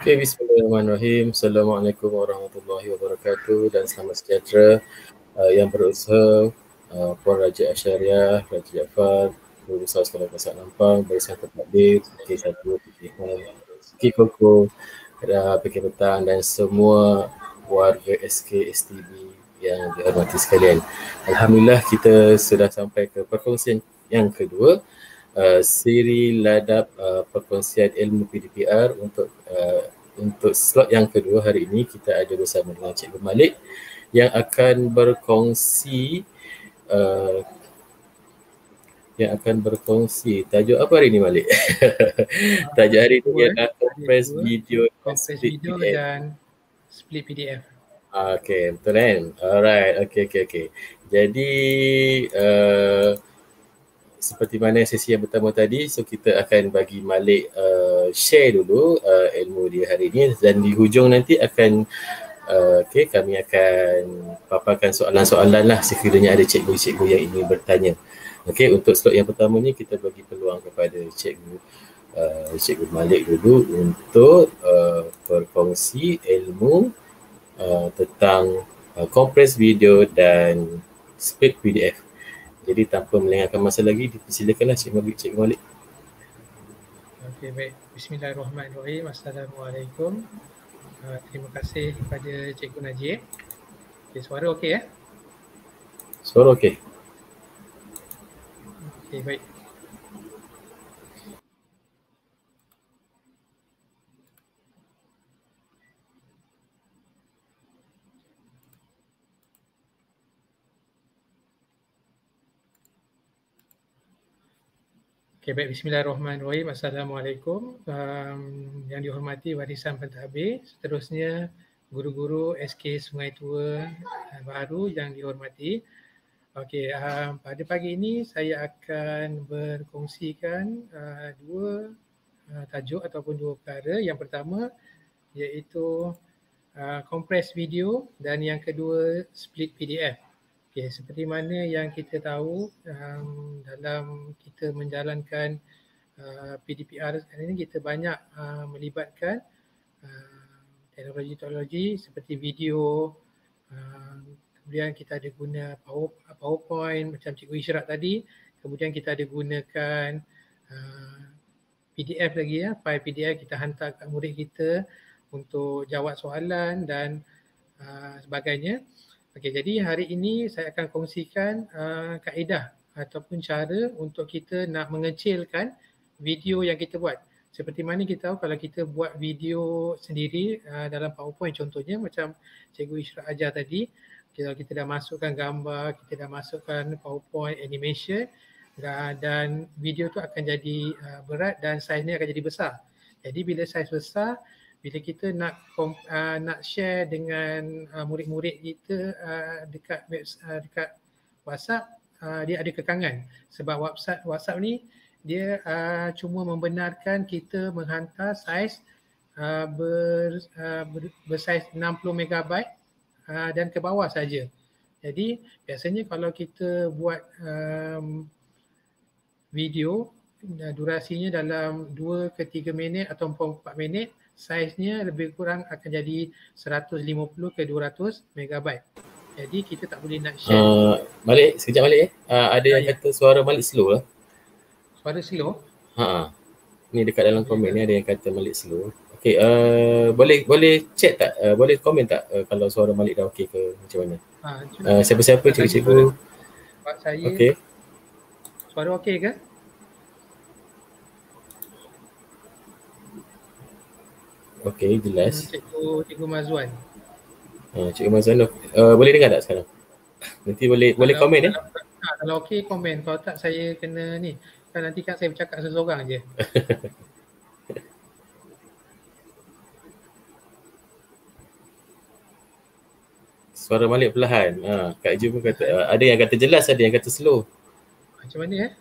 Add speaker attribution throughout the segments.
Speaker 1: Okay, bismillahirrahmanirrahim. Assalamualaikum warahmatullahi wabarakatuh dan selamat sejahtera yang berusaha Puan Raja Asyariah, Raja Jaafar, Guru Besar Sekolah Pasar Nampang, Barisan Tertakdir, PK1, PK2, PK Koko, PK Petang dan semua warga SK STB yang dihormati sekalian. Alhamdulillah kita sudah sampai ke perkongsian yang kedua. Siri ladap perkongsian ilmu PDPR untuk slot yang kedua hari ini kita ada bersama dengan Cikgu Malik yang akan berkongsi tajuk apa hari ini, Malik? Tajuk hari ini ialah compress video
Speaker 2: dan split PDF.
Speaker 1: Okay, betul kan? Alright, okay. Jadi seperti mana sesi yang pertama tadi, so kita akan bagi Malik share dulu ilmu dia hari ini dan di hujung nanti akan kami akan paparkan soalan-soalan lah sekiranya ada cikgu-cikgu yang ingin bertanya. Okay, untuk slot yang pertama ni kita bagi peluang kepada Cikgu Malik dulu untuk berkongsi ilmu tentang compress video dan split PDF. Jadi tanpa melengahkan masa lagi, dipersilakanlah Cikgu Malik.
Speaker 2: Okey, baik. Bismillahirrahmanirrahim. Assalamualaikum. Terima kasih kepada Cikgu Najib. Okay, suara okey ya?
Speaker 1: Suara okey.
Speaker 2: Okey, baik. Okay, baik. Bismillahirrahmanirrahim. Assalamualaikum. Yang dihormati warisan pentadbir, seterusnya guru-guru SK Sungai Tua baru yang dihormati. Okey, pada pagi ini saya akan berkongsikan dua tajuk ataupun dua perkara. Yang pertama iaitu compress video dan yang kedua split PDF. Okay, seperti mana yang kita tahu dalam kita menjalankan PDPR sekarang ini kita banyak melibatkan teknologi-teknologi seperti video, kemudian kita ada guna PowerPoint macam Cikgu Isyarat tadi, kemudian kita ada gunakan PDF lagi ya, file PDF kita hantar kat murid kita untuk jawab soalan dan sebagainya. Okey, jadi hari ini saya akan kongsikan kaedah ataupun cara untuk kita nak mengecilkan video yang kita buat. Seperti mana kita tahu kalau kita buat video sendiri dalam PowerPoint contohnya macam Cikgu Isyarat ajar tadi, kalau kita dah masukkan gambar, kita dah masukkan PowerPoint, animation dan video tu akan jadi berat dan saiznya akan jadi besar. Jadi bila saiz besar, bila kita nak share dengan murid-murid kita dekat WhatsApp, dia ada kekangan sebab WhatsApp ni dia cuma membenarkan kita menghantar saiz bersaiz 60 MB dan ke bawah saja. Jadi biasanya kalau kita buat video durasinya dalam 2 ke 3 minit atau 4 minit, saiznya lebih kurang akan jadi 150 ke 200 MB. Jadi kita tak boleh nak share.
Speaker 1: Malik, sekejap Malik ada yang kata suara Malik slow lah.
Speaker 2: Suara slow?
Speaker 1: Ni dekat dalam komen ni ada yang kata Malik slow. Okey, boleh check tak? Boleh komen tak kalau suara Malik dah okey ke macam mana? Siapa-siapa cikgu-cikgu?
Speaker 2: Saya.
Speaker 1: Okey.
Speaker 2: Suara okey ke?
Speaker 1: Okey, jelas.
Speaker 2: Cikgu Mazwan.
Speaker 1: Cikgu Mazwan, boleh dengar tak sekarang? Nanti boleh komen ya?
Speaker 2: Kalau okey komen, kalau tak saya kena ni. Kan nanti kan saya bercakap seseorang je.
Speaker 1: Suara Malik perlahan. Kak Ju pun kata ada yang kata jelas, ada yang kata slow.
Speaker 2: Macam mana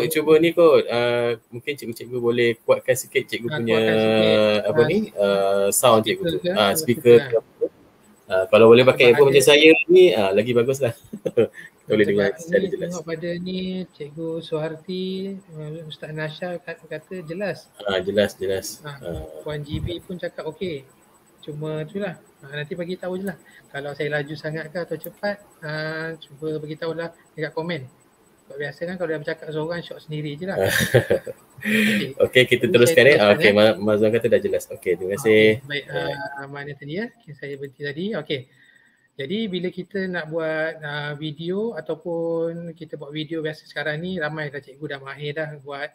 Speaker 1: Cuba ni kot. Mungkin cikgu-cikgu boleh kuatkan sikit cikgu punya sound cikgu tu. Speaker. Kalau boleh pakai earphone macam saya ni lagi baguslah. boleh dengar
Speaker 2: Sebab
Speaker 1: secara
Speaker 2: ni
Speaker 1: jelas.
Speaker 2: tengok pada ni Cikgu Suharti, Ustaz Nasha kata jelas.
Speaker 1: Jelas.
Speaker 2: Puan GB pun cakap okey. Cuma itulah, nanti bagi tahu je lah. Kalau saya laju sangat ke atau cepat, cuba bagi tahulah dekat komen. Sebab biasa kan kalau dah bercakap seorang, syok sendiri je lah. Okey.
Speaker 1: Okey, kita
Speaker 2: Jadi saya
Speaker 1: teruskan
Speaker 2: teruskan,
Speaker 1: Okey, Mazwan kata dah jelas. Okey, terima
Speaker 2: Okey,
Speaker 1: kasih.
Speaker 2: baik. Mana tadi ya? Okay, saya berhenti tadi. Okey. Jadi bila kita nak buat video ataupun kita buat video biasa sekarang ni, ramai dah cikgu dah mahir dah buat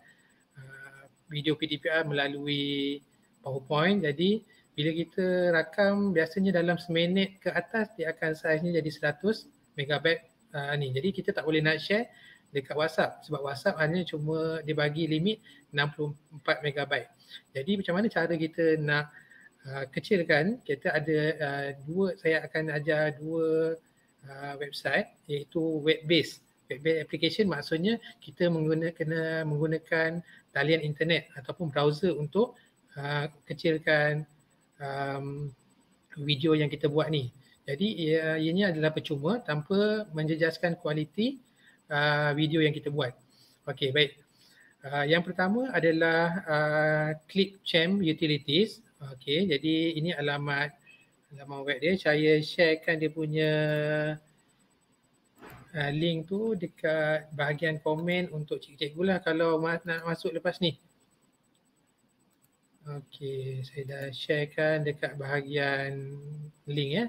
Speaker 2: video PDPR melalui PowerPoint. Jadi bila kita rakam biasanya dalam seminit ke atas dia akan saiznya jadi 100 megabyte ni. Jadi kita tak boleh nak share dekat WhatsApp sebab WhatsApp hanya cuma dia bagi limit 64 megabyte. Jadi macam mana cara kita nak kecilkan? Kita ada saya akan ajar dua website iaitu web based. Web based application maksudnya kita kena menggunakan talian internet ataupun browser untuk kecilkan video yang kita buat ni. Jadi ianya adalah percuma tanpa menjejaskan kualiti video yang kita buat. Okey, baik. Yang pertama adalah Clipchamp Utilities. Okey, jadi ini alamat web dia. Saya sharekan dia punya link tu dekat bahagian komen untuk cikgu lah kalau nak masuk lepas ni. Okey, saya dah sharekan dekat bahagian link ya.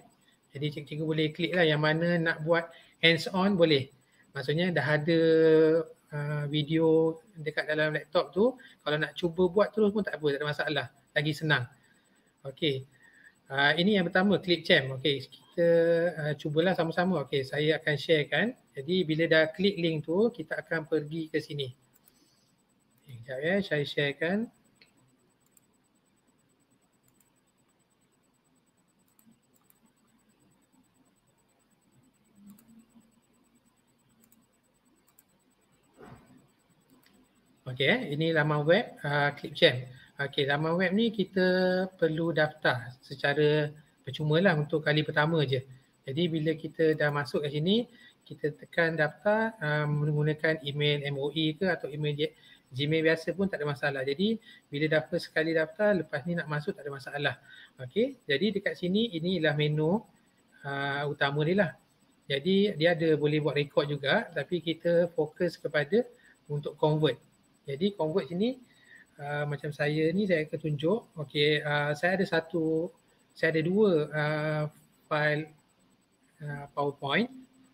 Speaker 2: Jadi cikgu boleh klik lah yang mana nak buat hands on boleh. Maksudnya dah ada video dekat dalam laptop tu, kalau nak cuba buat terus pun tak apa, tak ada masalah. Lagi senang. Okey. Ini yang pertama, Clipchamp. Okey, kita cubalah sama-sama. Okey, saya akan sharekan. Jadi bila dah klik link tu, kita akan pergi ke sini. Sekejap ya, saya sharekan. Okey, ini laman web Clipchamp. Okey, laman web ni kita perlu daftar secara percuma lah untuk kali pertama je. Jadi bila kita dah masuk ke sini, kita tekan daftar menggunakan email MOE ke atau email Gmail biasa pun tak ada masalah. Jadi bila dah first sekali daftar, lepas ni nak masuk tak ada masalah. Okey, jadi dekat sini inilah menu utama dia lah. Jadi dia ada boleh buat record juga, tapi kita fokus kepada untuk convert. Jadi convert sini macam saya ni saya akan tunjuk. Okey, saya ada dua file PowerPoint.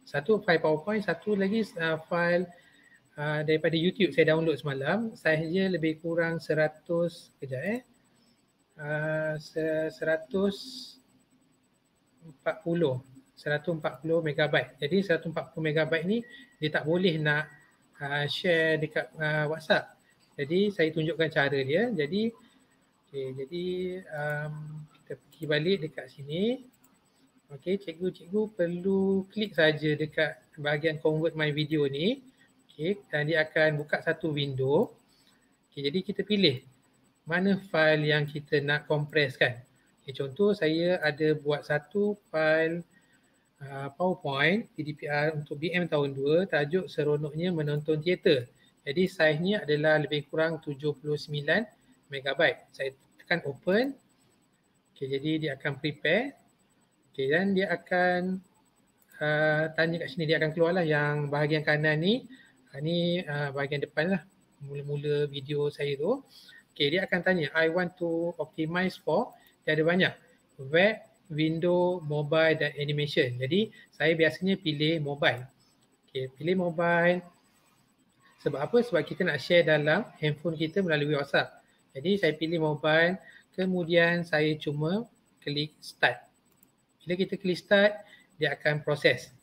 Speaker 2: Satu file PowerPoint, satu lagi file daripada YouTube saya download semalam. Saiznya lebih kurang 100 140 megabyte. Jadi 140 megabyte ni dia tak boleh nak share dekat WhatsApp. Jadi saya tunjukkan cara dia. Jadi kita pergi balik dekat sini. Okey, cikgu perlu klik saja dekat bahagian convert my video ni. Okey, dan dia akan buka satu window. Okey, jadi kita pilih mana file yang kita nak kompreskan. Okay, contoh saya ada buat satu file PowerPoint PDPR untuk BM tahun 2, tajuk seronoknya menonton teater. Jadi saiznya adalah lebih kurang 79 megabyte. Saya tekan open. Okay, jadi dia akan prepare. Okay, dan dia akan tanya kat sini, dia akan keluarlah yang bahagian kanan ni. Ni bahagian depan lah, mula-mula video saya tu. Okay, dia akan tanya, I want to optimize for, dia ada banyak, web, window, mobile dan animation. Jadi saya biasanya pilih mobile. Okay, pilih mobile. Sebab apa? Sebab kita nak share dalam handphone kita melalui WhatsApp. Jadi saya pilih mobile, kemudian saya cuma klik start. Bila kita klik start, dia akan proses.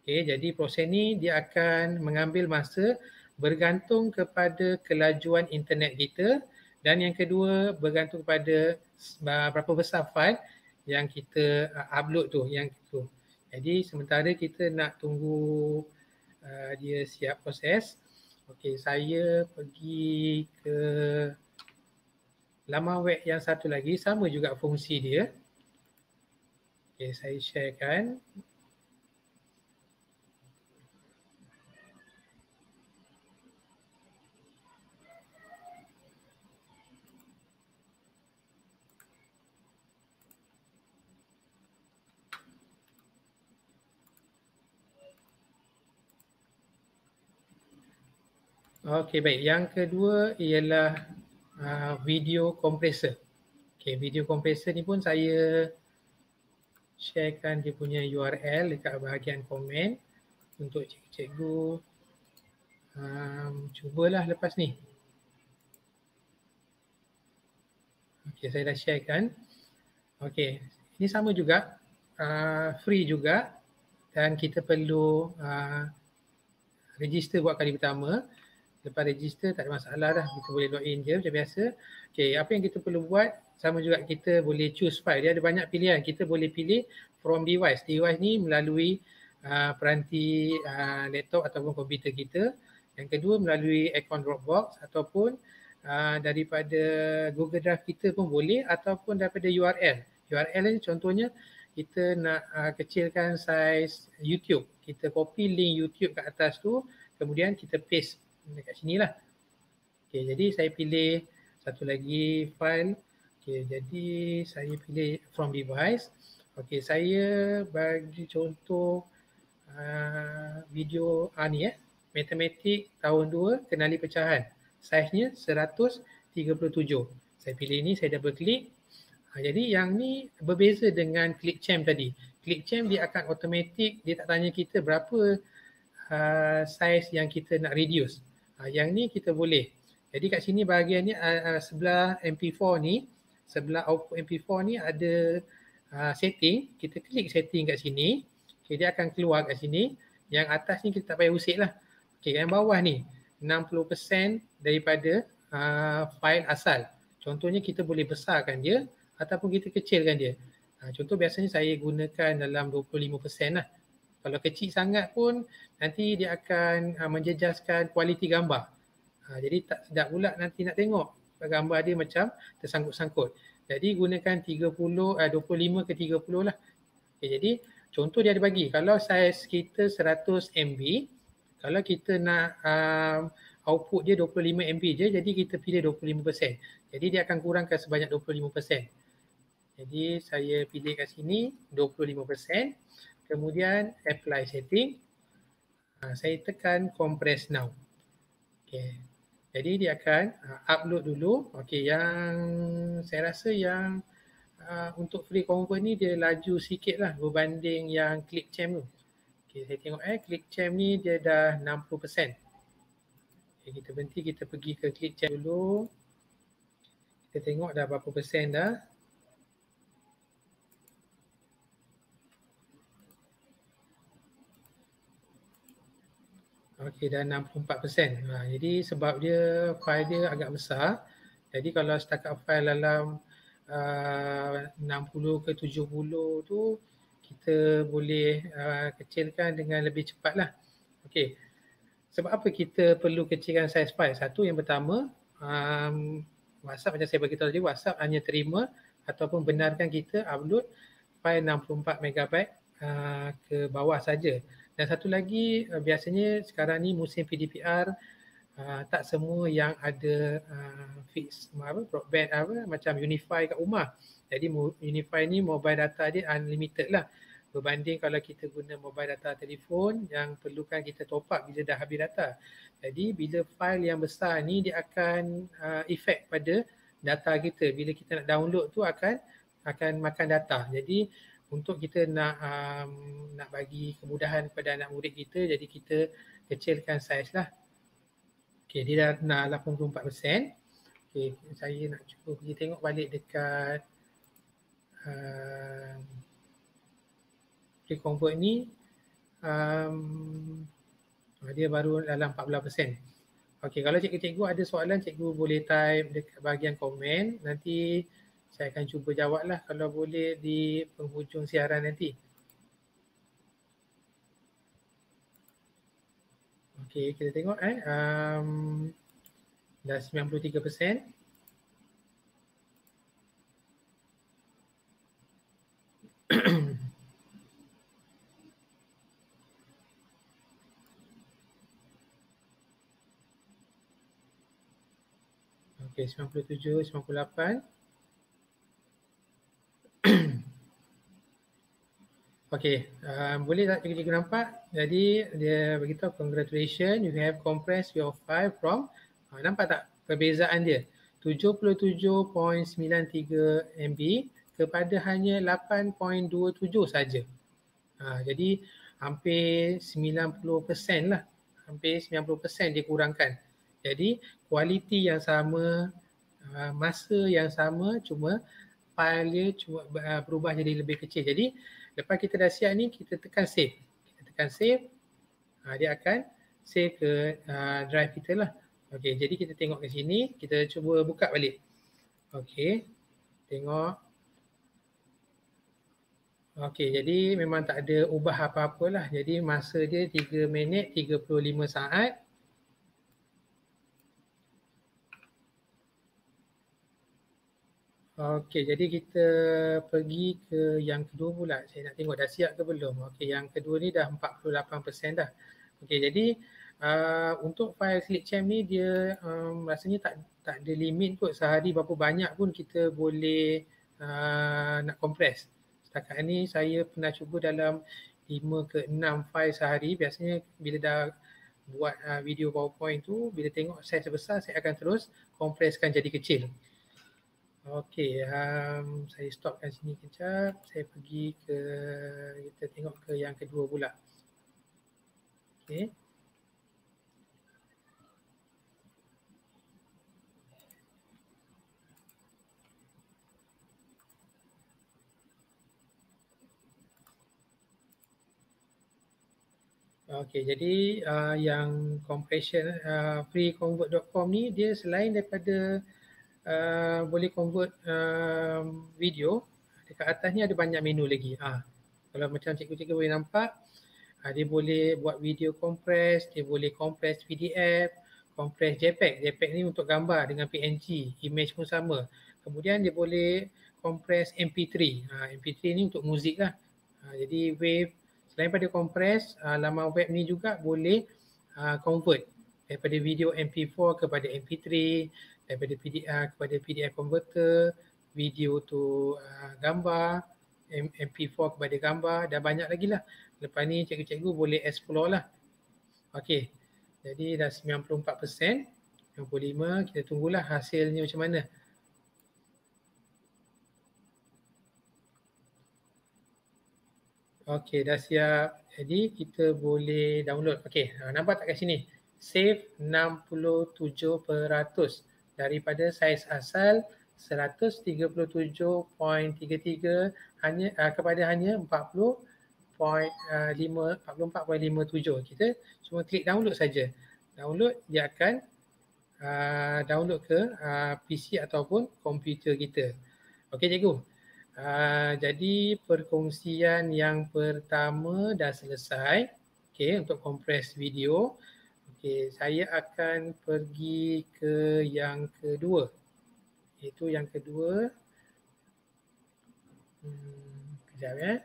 Speaker 2: Okay, jadi proses ni dia akan mengambil masa bergantung kepada kelajuan internet kita, dan yang kedua bergantung pada berapa besar file yang kita upload tu, yang itu. Jadi sementara kita nak tunggu dia siap proses. Okey, saya pergi ke laman web yang satu lagi, sama juga fungsi dia. Okey, saya sharekan. Okey, baik. Yang kedua ialah video compressor. Okey, video compressor ni pun saya sharekan dia punya URL dekat bahagian komen untuk cikgu-cikgu cubalah lepas ni. Okey, saya dah sharekan. Okey, ini sama juga, free juga dan kita perlu register buat kali pertama. Lepas register tak ada masalah dah, kita boleh login je macam biasa. Okey, apa yang kita perlu buat, sama juga kita boleh choose file. Dia ada banyak pilihan, kita boleh pilih from device. Device ni melalui peranti laptop ataupun komputer kita. Yang kedua melalui akaun Dropbox ataupun daripada Google Drive kita pun boleh ataupun daripada URL. URL ni contohnya kita nak kecilkan saiz YouTube. Kita copy link YouTube kat atas tu, kemudian kita paste dekat sini lah. Okay, jadi saya pilih satu lagi file. Okay, jadi saya pilih from device. Okay, saya bagi contoh video ni matematik tahun 2 kenali pecahan. Saiznya 137. Saya pilih ni, saya double klik. Jadi yang ni berbeza dengan ClickChamp tadi. ClickChamp dia akan automatic, dia tak tanya kita berapa saiz yang kita nak reduce. Yang ni kita boleh. Jadi kat sini bahagian ni sebelah MP4 ni, sebelah output MP4 ni ada setting. Kita klik setting kat sini. Okay, dia akan keluar kat sini. Yang atas ni kita tak payah usik lah. Okay, yang bawah ni 60% daripada file asal. Contohnya kita boleh besarkan dia ataupun kita kecilkan dia. Contoh biasanya saya gunakan dalam 25% lah. Kalau kecil sangat pun nanti dia akan menjejaskan kualiti gambar. Jadi tak sedap pula nanti nak tengok gambar dia macam tersangkut-sangkut. Jadi gunakan 25 ke 30 lah. Okay, jadi contoh dia ada bagi, kalau saiz kita 100 MB, kalau kita nak output dia 25 MB je, jadi kita pilih 25%. Jadi dia akan kurangkan sebanyak 25%. Jadi saya pilih kat sini 25%. Kemudian apply setting. Saya tekan compress now. Okay. Jadi dia akan upload dulu. Okay, yang saya rasa yang untuk free convert ni dia laju sikit lah berbanding yang ClickChamp tu. Okay, saya tengok ClickChamp ni dia dah 60%. Okay, kita berhenti, kita pergi ke ClickChamp dulu. Kita tengok dah berapa persen dah. Okey, dah 64%. Jadi sebab dia file dia agak besar. Jadi kalau setakat file dalam 60 ke 70 tu kita boleh kecilkan dengan lebih cepat lah. Okey. Sebab apa kita perlu kecilkan saiz file? Satu, yang pertama, WhatsApp macam saya beritahu tadi, WhatsApp hanya terima ataupun benarkan kita upload file 64 MB ke bawah saja. Dan satu lagi, biasanya sekarang ni musim PDPR, tak semua yang ada fix broadband macam Unify kat rumah. Jadi Unify ni mobile data dia unlimited lah. Berbanding kalau kita guna mobile data telefon yang perlukan kita top up bila dah habis data. Jadi bila file yang besar ni dia akan efek pada data kita. Bila kita nak download tu akan makan data. Jadi untuk kita nak bagi kemudahan kepada anak murid kita, jadi kita kecilkan saiz lah. Okay, dia dah nak 84%. Okay, saya nak cuba pergi tengok balik dekat free convert ni. Dia baru dalam 14%. Okay, kalau cikgu-cikgu ada soalan, cikgu boleh type dekat bahagian komen. Nanti saya akan cuba jawab lah kalau boleh di penghujung siaran nanti. Okey, kita tengok dah 93%. Okey, 97, 98. Okey, boleh tak cikgu nampak? Jadi dia beritahu congratulations, you have compressed your file from, nampak tak perbezaan dia? 77.93 MB kepada hanya 8.27 saja. Jadi hampir 90% lah. Hampir 90% dia kurangkan. Jadi kualiti yang sama, masa yang sama, cuma file dia cuma berubah jadi lebih kecil. Jadi lepas kita dah siap ni, kita tekan save. Kita tekan save, dia akan save ke drive kita lah. Okey, jadi kita tengok ke sini, kita cuba buka balik. Okey, tengok. Okey, jadi memang tak ada ubah apa-apa lah. Jadi masa dia 3 minit 35 saat. Okey, jadi kita pergi ke yang kedua pula. Saya nak tengok dah siap ke belum. Okey, yang kedua ni dah 48% dah. Okey, jadi untuk file SleepChamp ni dia rasanya tak ada limit kot. Sehari berapa banyak pun kita boleh nak compress. Setakat ni saya pernah cuba dalam 5 ke 6 file sehari. Biasanya bila dah buat video PowerPoint tu, bila tengok size besar, saya akan terus compresskan jadi kecil. Okey, saya stopkan sini kejap. Saya pergi ke, kita tengok ke yang kedua pula. Okey. Okey, jadi yang compression freeconvert.com ni dia selain daripada boleh convert video, dekat atas ni ada banyak menu lagi. Kalau macam cikgu-cikgu boleh nampak, dia boleh buat video compress, dia boleh compress PDF, compress JPEG. JPEG ni untuk gambar dengan PNG, image pun sama. Kemudian dia boleh compress MP3. MP3 ni untuk muzik lah. Jadi wave, selain pada compress, laman web ni juga boleh convert daripada video MP4 kepada MP3, daripada PDF kepada PDF converter, video tu gambar, MP4 kepada gambar, dan banyak lagi lah. Lepas ni cikgu-cikgu boleh explore lah. Okey, jadi dah 94%, 65%, kita tunggulah hasilnya macam mana. Okey, dah siap. Jadi kita boleh download. Okey, nampak tak kat sini? Save 67% daripada saiz asal 137.33 hanya kepada hanya 44.57. Kita cuma klik download saja. Download, dia akan download ke PC ataupun komputer kita. Okey cikgu. Jadi perkongsian yang pertama dah selesai. Okey, untuk compress video. Okey, saya akan pergi ke yang kedua. Itu yang kedua. Kejap ya.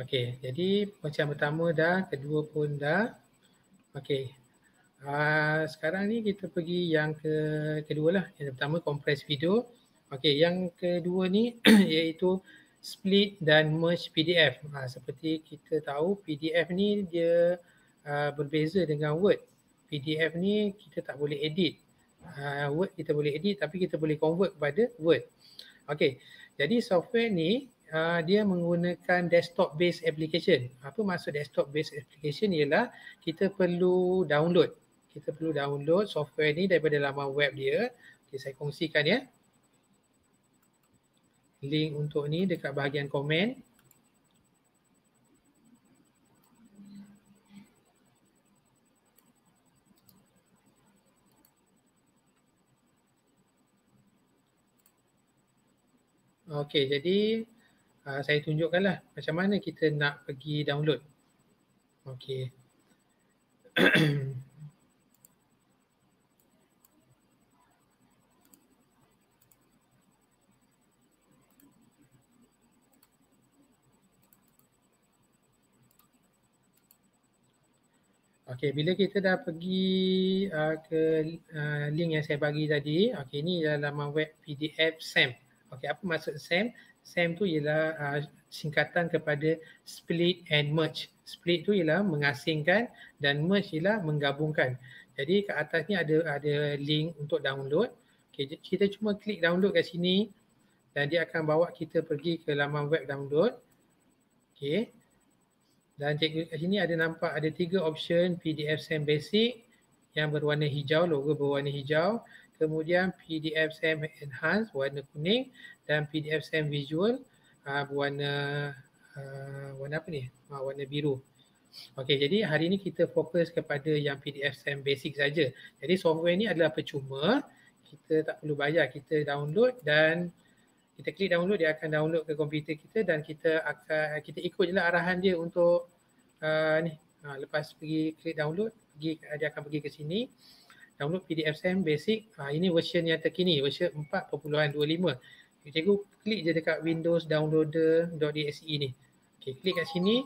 Speaker 2: Okey, jadi macam pertama dah, kedua pun dah. Okey. Sekarang ni kita pergi yang kedua lah. Yang pertama compress video. Okey, yang kedua ni iaitu split dan merge PDF. Seperti kita tahu PDF ni dia berbeza dengan Word. PDF ni kita tak boleh edit. Word kita boleh edit tapi kita boleh convert kepada Word. Okey, jadi software ni dia menggunakan desktop based application. Apa maksud desktop based application ialah kita perlu download. Kita perlu download software ni daripada laman web dia. Okay, saya kongsikan ya. Link untuk ni dekat bahagian komen. Okey, jadi saya tunjukkanlah macam mana kita nak pergi download. Okey. Okey, bila kita dah pergi ke link yang saya bagi tadi, okey, ini adalah laman web PDF SAM. Okey, apa maksud SAM? SAM tu ialah singkatan kepada split and merge. Split tu ialah mengasingkan dan merge ialah menggabungkan. Jadi kat atas ni ada link untuk download. Okey, kita cuma klik download kat sini dan dia akan bawa kita pergi ke laman web download. Okey. Dan kat sini ada nampak ada 3 option PDF SAM Basic yang berwarna hijau, logo berwarna hijau. Kemudian PDF SAM Enhanced warna kuning dan PDF SAM Visual berwarna warna apa ni? Warna biru. Okey, jadi hari ini kita fokus kepada yang PDF SAM Basic saja. Jadi software ni adalah percuma. Kita tak perlu bayar, kita download dan kita klik download, dia akan download ke komputer kita dan kita ikut je lah arahan dia untuk lepas pergi klik download, dia akan pergi ke sini download PDF SAM Basic. Ini version yang terkini, version 4.25. Cikgu klik je dekat Windows Downloader.exe ni. Okay, klik kat sini,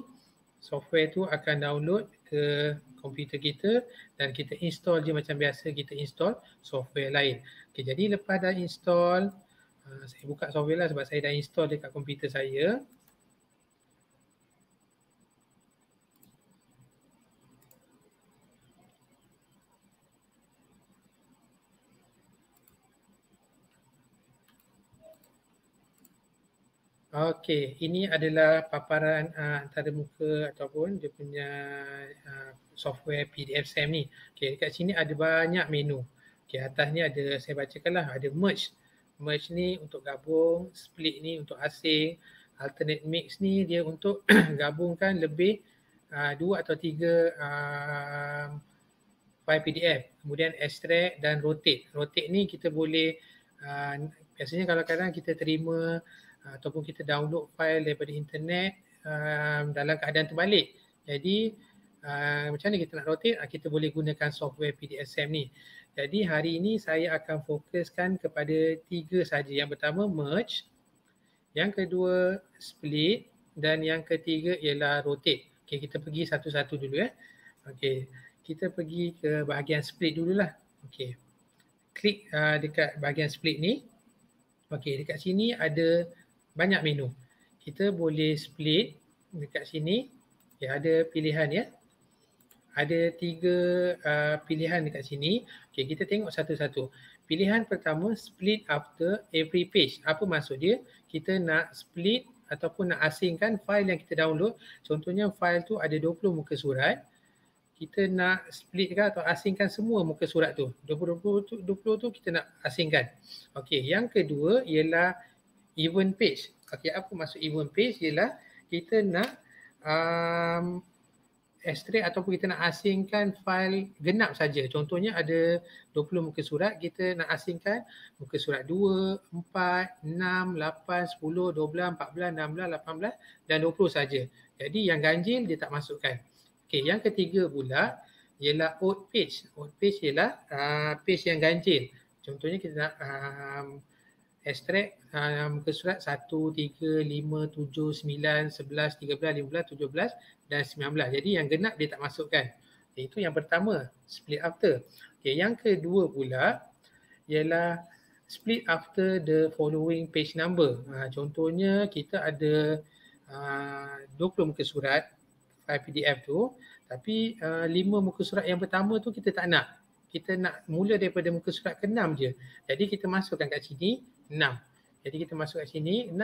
Speaker 2: software tu akan download ke komputer kita dan kita install je macam biasa kita install software lain. Okay, jadi lepas dah install, saya buka software lah sebab saya dah install dekat komputer saya. Okey, ini adalah paparan antarmuka ataupun dia punya software PDF SAM ni. Okey, dekat sini ada banyak menu. Okey, atas ni ada, saya bacakanlah, ada merge. Merge ni untuk gabung, split ni untuk asing, alternate mix ni dia untuk gabungkan lebih 2 atau 3 file PDF. Kemudian extract dan rotate. Rotate ni kita boleh, biasanya kalau kadang kita terima ataupun kita download file daripada internet dalam keadaan terbalik. Jadi macam mana kita nak rotate? Kita boleh gunakan software PDF SAM ni. Jadi hari ini saya akan fokuskan kepada 3 saja. Yang pertama merge, yang kedua split dan yang ketiga ialah rotate. Okey, kita pergi satu-satu dulu . Okey, kita pergi ke bahagian split dululah. Okey. Klik dekat bahagian split ni. Okey, dekat sini ada banyak menu. Kita boleh split dekat sini. Okay, ada pilihan ya. Ada 3 pilihan dekat sini. Okay, kita tengok satu-satu. Pilihan pertama, split after every page. Apa maksud dia? Kita nak split ataupun nak asingkan file yang kita download. Contohnya file tu ada 20 muka surat. Kita nak split kan atau asingkan semua muka surat tu. 20 tu kita nak asingkan. Okey, yang kedua ialah event page. Okey, apa maksud event page? Ialah kita nak extract ataupun kita nak asingkan file genap saja. Contohnya ada 20 muka surat, kita nak asingkan muka surat 2, 4, 6, 8, 10, 12, 14, 16, 18 dan 20 saja. Jadi yang ganjil dia tak masukkan. Okey, yang ketiga pula ialah odd page. Odd page ialah page yang ganjil. Contohnya kita nak extract muka surat 1, 3, 5, 7, 9, 11, 13, 15, 17 dan 19. Jadi yang genap dia tak masukkan. Itu yang pertama, split after. Okay, yang kedua pula ialah split after the following page number. Contohnya kita ada 20 muka surat file PDF tu, tapi 5 muka surat yang pertama tu kita tak nak. Kita nak mula daripada muka surat ke-6 je. Jadi kita masukkan kat sini 6. Jadi kita masuk kat sini 6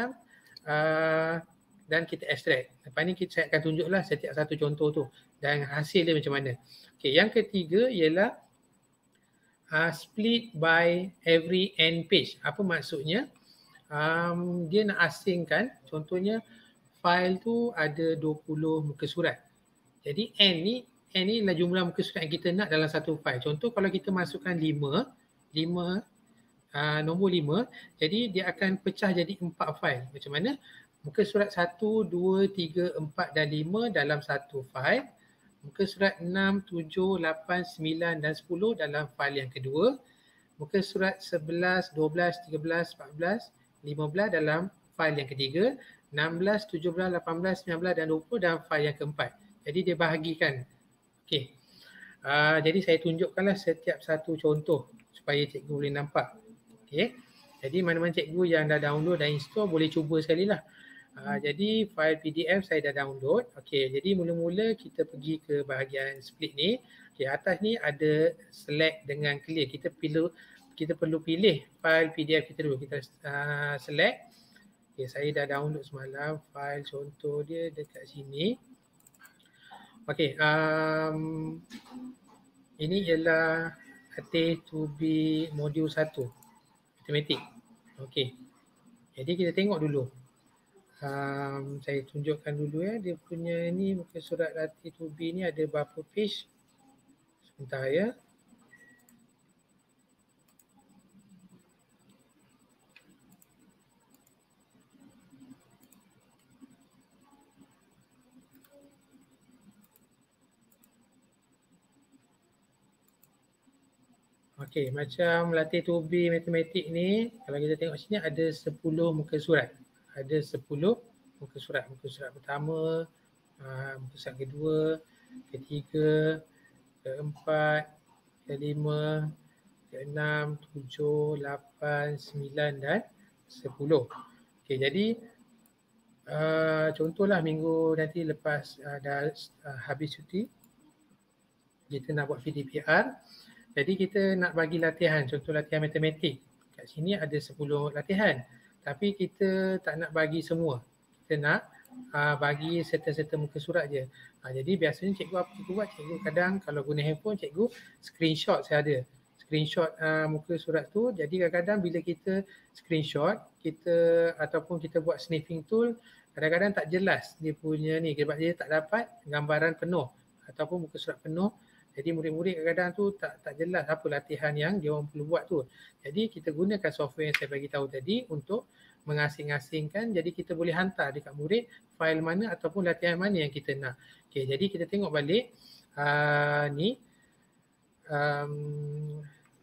Speaker 2: dan kita extract. Lepas ni saya akan tunjuklah setiap satu contoh tu dan hasil dia macam mana. Okey, yang ketiga ialah split by every end page. Apa maksudnya? Dia nak asingkan, contohnya file tu ada 20 muka surat. Jadi N ni adalah jumlah muka surat yang kita nak dalam satu file. Contoh kalau kita masukkan 5, nombor 5, jadi dia akan pecah jadi 4 file. Macam mana? Muka surat 1, 2, 3, 4 dan 5 dalam satu file. Muka surat 6, 7, 8, 9 dan 10 dalam file yang kedua. Muka surat 11, 12, 13, 14, 15 dalam file yang ketiga. 16, 17, 18, 19 dan 20 dalam file yang keempat. Jadi dia bahagikan. Okey. Jadi saya tunjukkanlah setiap satu contoh supaya cikgu boleh nampak. Okey. Jadi mana-mana cikgu yang dah download dan install boleh cuba sekali lah. Jadi file PDF saya dah download. Okey, jadi mula-mula kita pergi ke bahagian split ni. Okey, atas ni ada select dengan clear. Kita perlu pilih file PDF kita dulu. Kita select. Okey, saya dah download semalam file contoh dia dekat sini. Okey, ini ialah AT2B modul 1 matematik. Okey. Jadi kita tengok dulu. Saya tunjukkan dulu ya, dia punya ni muka surat AT2B ni ada berapa page. Sebentar ya. Okey, macam latih 2B matematik ni, kalau kita tengok sini ada 10 muka surat. Ada 10 muka surat. Muka surat pertama, muka surat kedua, ketiga, keempat, kelima, keenam, 7, 8, 9 dan 10. Okey, jadi contohlah minggu nanti lepas dah habis cuti, kita nak buat VDPR. Jadi kita nak bagi latihan, contoh latihan matematik. Kat sini ada 10 latihan. Tapi kita tak nak bagi semua. Kita nak bagi serta-serta muka surat je. Jadi biasanya cikgu apa cikgu buat? Cikgu kadang kalau guna handphone, cikgu screenshot saya ada. Screenshot muka surat tu. Jadi kadang-kadang bila kita screenshot, kita ataupun kita buat sniffing tool, kadang-kadang tak jelas dia punya ni. Sebab dia tak dapat gambaran penuh ataupun muka surat penuh. Jadi murid-murid kadang-kadang tu tak jelas apa latihan yang dia orang perlu buat tu. Jadi kita gunakan software yang saya bagi tahu tadi untuk mengasing-asingkan, jadi kita boleh hantar dekat murid fail mana ataupun latihan mana yang kita nak. Okey, jadi kita tengok balik ni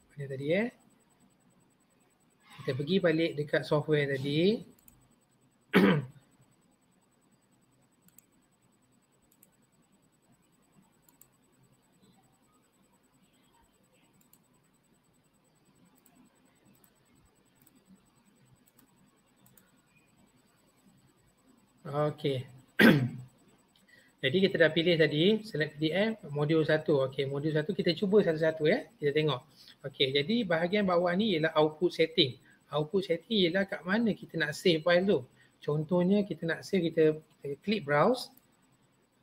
Speaker 2: mana tadi kita pergi balik dekat software tadi. Okey. Jadi kita dah pilih tadi select PDF modul 1. Okey, modul 1 kita cuba satu-satu ya. Kita tengok. Okey, jadi bahagian bawah ni ialah output setting. Output setting ialah kat mana kita nak save file tu. Contohnya kita nak save, kita klik browse.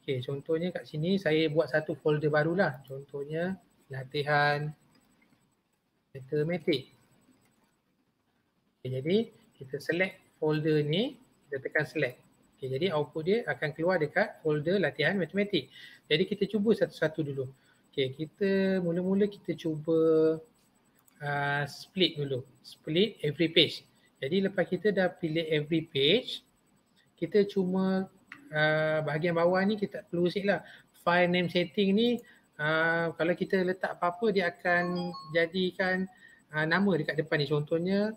Speaker 2: Okey, contohnya kat sini saya buat satu folder barulah. Contohnya latihan matematik. Okay, jadi kita select folder ni, kita tekan select. Okay, jadi output dia akan keluar dekat folder latihan matematik. Jadi kita cuba satu-satu dulu. Okay, kita mula-mula kita cuba split dulu. Split every page. Jadi lepas kita dah pilih every page, kita cuma bahagian bawah ni kita perlu set lah. File name setting ni kalau kita letak apa-apa dia akan jadikan nama dekat depan ni. Contohnya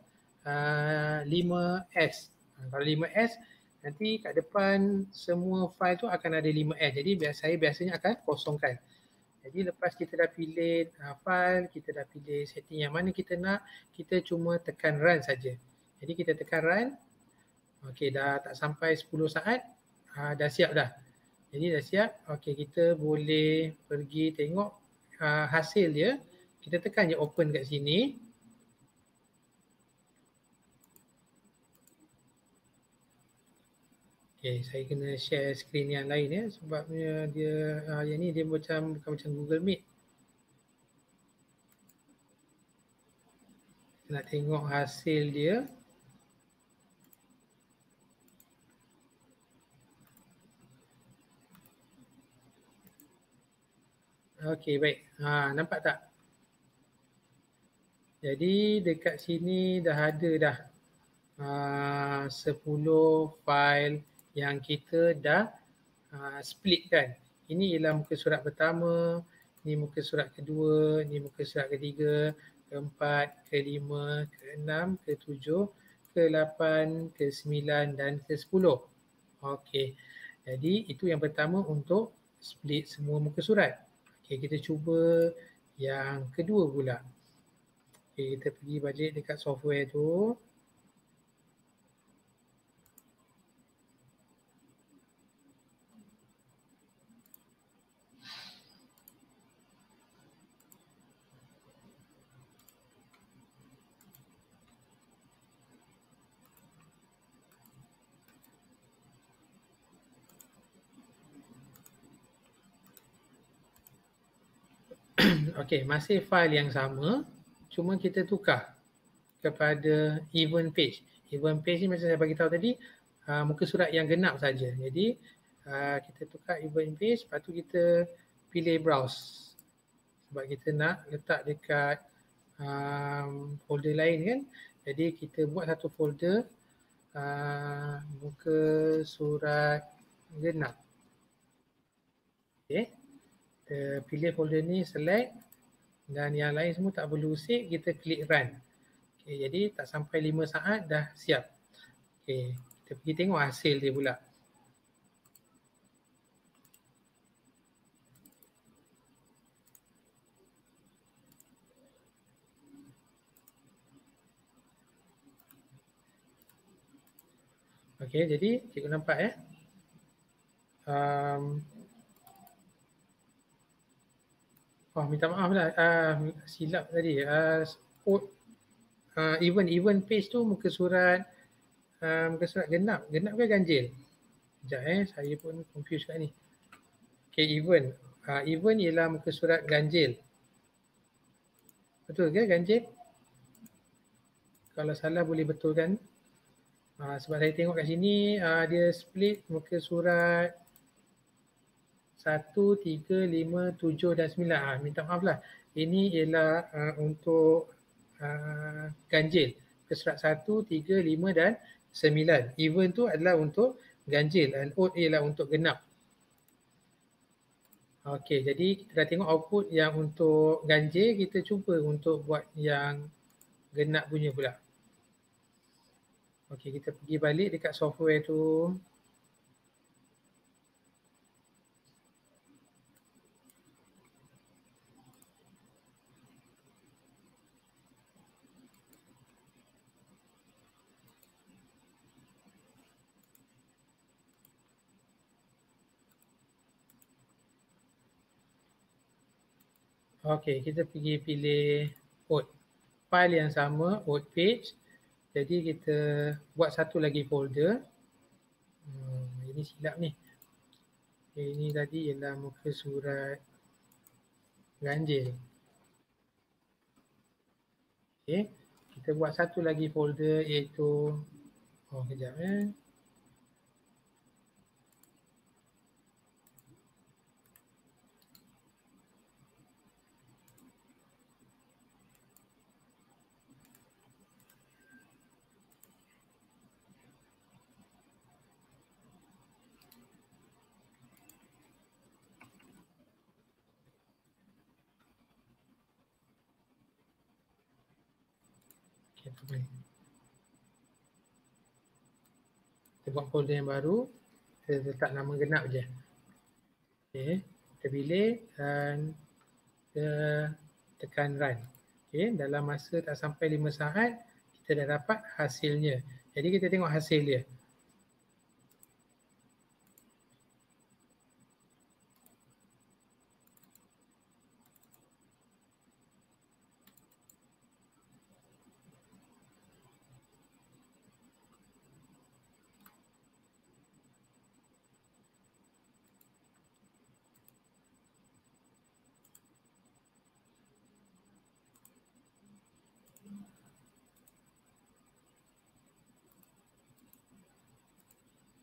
Speaker 2: 5S. Kalau 5S nanti kat depan semua file tu akan ada 5S. Jadi saya biasanya akan kosongkan. Jadi lepas kita dah pilih file, kita dah pilih setting yang mana kita nak, kita cuma tekan run saja. Jadi kita tekan run. Okey, dah tak sampai 10 saat, dah siap dah. Jadi dah siap. Okey, kita boleh pergi tengok hasil dia. Kita tekan je open kat sini. Okay, saya kena share screen yang lain ya, sebabnya dia yang ni dia bukan macam Google Meet. Kita nak tengok hasil dia. Okey, baik. Nampak tak? Jadi dekat sini dah ada dah 10 file yang kita dah split kan. Ini ialah muka surat pertama, ini muka surat kedua, ini muka surat ketiga, keempat, kelima, keenam, ketujuh, ke-8, ke-9 dan ke-10. Okey. Jadi itu yang pertama untuk split semua muka surat. Okay, kita cuba yang kedua pula. Okay, kita pergi balik dekat software tu. Okay, masih file yang sama, cuma kita tukar kepada event page. Event page ni macam saya bagi tahu tadi, muka surat yang genap saja. Jadi kita tukar event page, lepas tu kita pilih browse. Sebab kita nak letak dekat folder lain kan. Jadi kita buat satu folder muka surat genap. Okay. Kita pilih folder ni, select, dan yang lain semua tak perlu save, kita klik run. Okay, jadi tak sampai 5 saat dah siap. Okay, kita pergi tengok hasil dia pula. Okay, jadi cikgu nampak minta maaf lah, silap tadi. Event page tu muka surat genap. Genap ke ganjil? Sekejap saya pun confuse kat ni. Okay, event. Event ialah muka surat ganjil. Betul ke ganjil? Kalau salah boleh betulkan. Sebab saya tengok kat sini dia split muka surat 1, 3, 5, 7 dan 9. Minta maaf lah. Ini ialah untuk ganjil. Muka surat 1, 3, 5 dan 9. Event tu adalah untuk ganjil dan odd ialah untuk genap. Okey, jadi kita dah tengok output yang untuk ganjil, kita cuba untuk buat yang genap punya pula. Okey, kita pergi balik dekat software tu. Okey, kita pergi pilih odd. File yang sama, odd page. Jadi kita buat satu lagi folder. Ini silap ni. Okay, ini tadi ialah muka surat ganjil. Okay, kita buat satu lagi folder iaitu, kejap kita buat folder yang baru, kita letak nama genap je. Okay, kita pilih dan kita tekan run. Okay, dalam masa tak sampai 5 saat, kita dah dapat hasilnya. Jadi kita tengok hasil dia.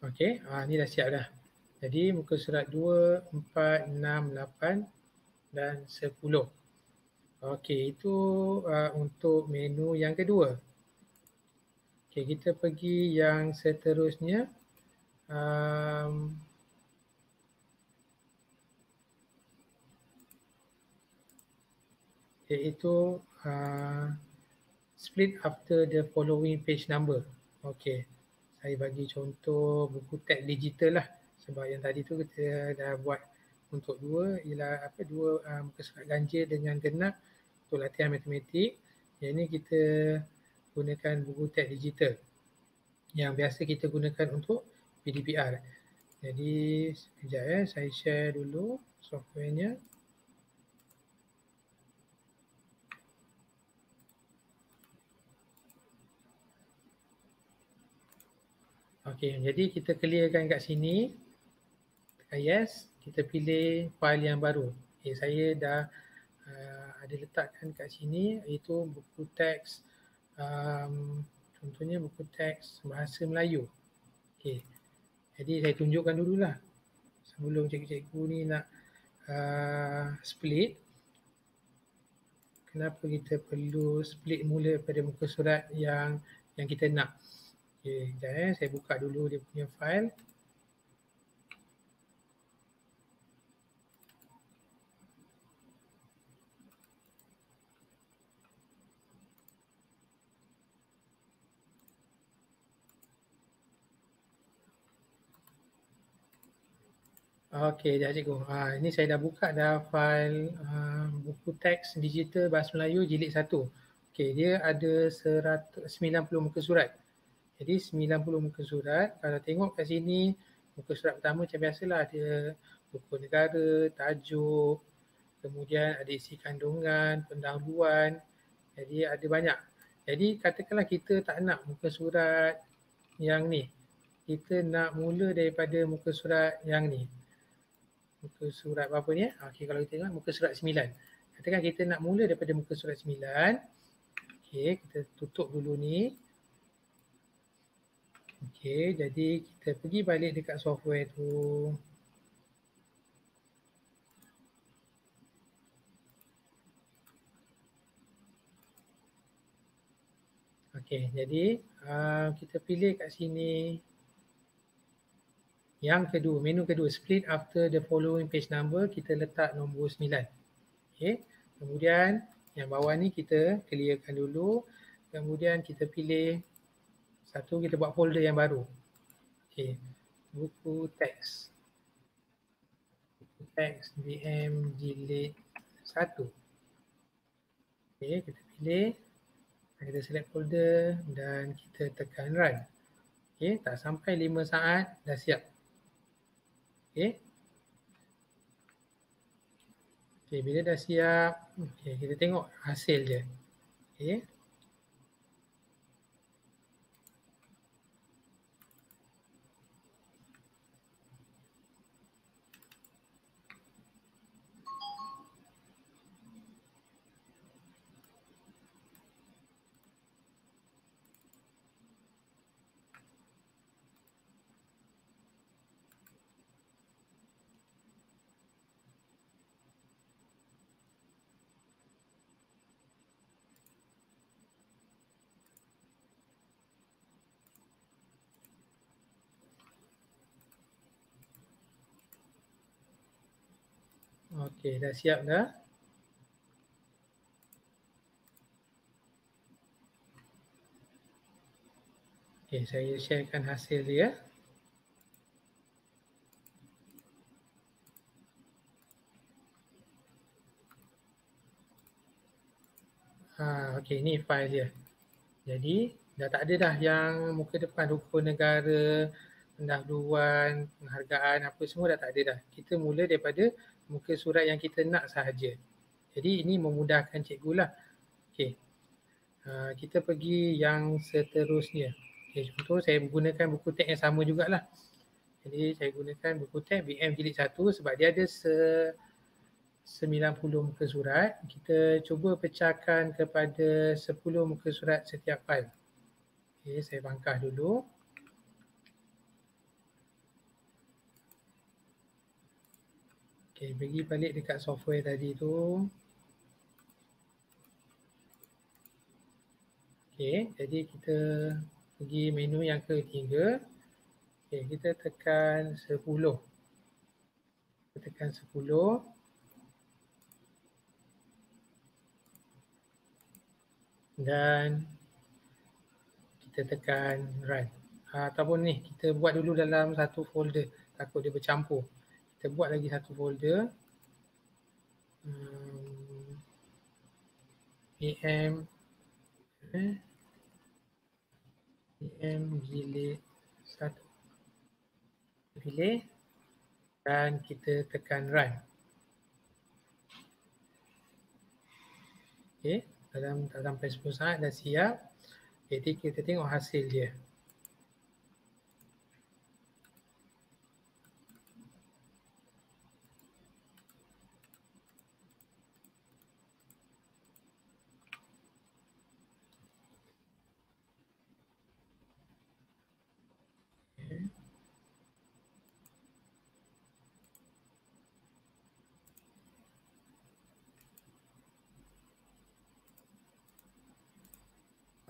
Speaker 2: Okey, ni dah siap dah. Jadi muka surat 2, 4, 6, 8 dan 10. Okey, itu untuk menu yang kedua. Okey, kita pergi yang seterusnya. Iaitu split after the following page number. Okey, saya bagi contoh buku teks digital lah. Sebab yang tadi tu kita dah buat untuk dua ialah muka surat ganjil dengan genap untuk latihan matematik. Yang ini kita gunakan buku teks digital yang biasa kita gunakan untuk PDPR. Jadi sekejap saya share dulu softwarenya. Okey, jadi kita clearkan kat sini. Tekan yes, kita pilih file yang baru. Okay, saya dah ada letakkan kat sini iaitu buku teks contohnya buku teks bahasa Melayu. Okay. Jadi saya tunjukkan dululah sebelum cikgu-cikgu ni nak split. Kenapa kita perlu split mula pada muka surat yang kita nak. Okay, sekejap saya buka dulu dia punya file. Okey, dah cikgu. Ini saya dah buka dah file buku teks digital bahasa Melayu jilid 1. Okey, dia ada 90 muka surat. Jadi 90 muka surat. Kalau tengok kat sini, muka surat pertama macam biasalah ada buku negara, tajuk, kemudian ada isi kandungan, pendahuluan. Jadi ada banyak. Jadi katakanlah kita tak nak muka surat yang ni. Kita nak mula daripada muka surat yang ni. Muka surat apa ni? Okey, kalau kita tengok muka surat 9. Katakan kita nak mula daripada muka surat 9. Okey, kita tutup dulu ni. Okey, jadi kita pergi balik dekat software tu. Okey, jadi kita pilih kat sini yang kedua, menu kedua, split after the following page number, kita letak nombor 9. Okey, kemudian yang bawah ni kita clearkan dulu. Kemudian kita pilih satu, kita buat folder yang baru. Okey, buku teks. Buku teks BM jilid 1. Okey, kita pilih. Kita select folder dan kita tekan run. Okey, tak sampai 5 saat dah siap. Okey. Okey, bila dah siap, okey, kita tengok hasil dia. Okey. Okey, dah siap dah. Okey, saya sharekan hasil dia. Okey, ni file dia. Jadi dah tak ada dah yang muka depan rukun negara, pendahuluan, penghargaan apa semua dah tak ada dah. Kita mula daripada muka surat yang kita nak sahaja. Jadi ini memudahkan cikgu lah. Okey. Kita pergi yang seterusnya. Okay, contoh saya gunakan buku teks yang sama jugalah. Jadi saya gunakan buku teks BM jilid 1 sebab dia ada 90 muka surat. Kita cuba pecahkan kepada 10 muka surat setiap file. Okay, saya bangkah dulu. Okay, pergi balik dekat software tadi tu. Okay, jadi kita pergi menu yang ketiga. Okay, kita tekan 10. Kita tekan 10. Dan kita tekan run. Ataupun ni, kita buat dulu dalam satu folder. Takut dia bercampur. Kita kita buat lagi satu folder AM jilid 1, pilih dan kita tekan run. Okay, dalam tak sampai 10 saat dah siap. Jadi kita tengok hasil dia.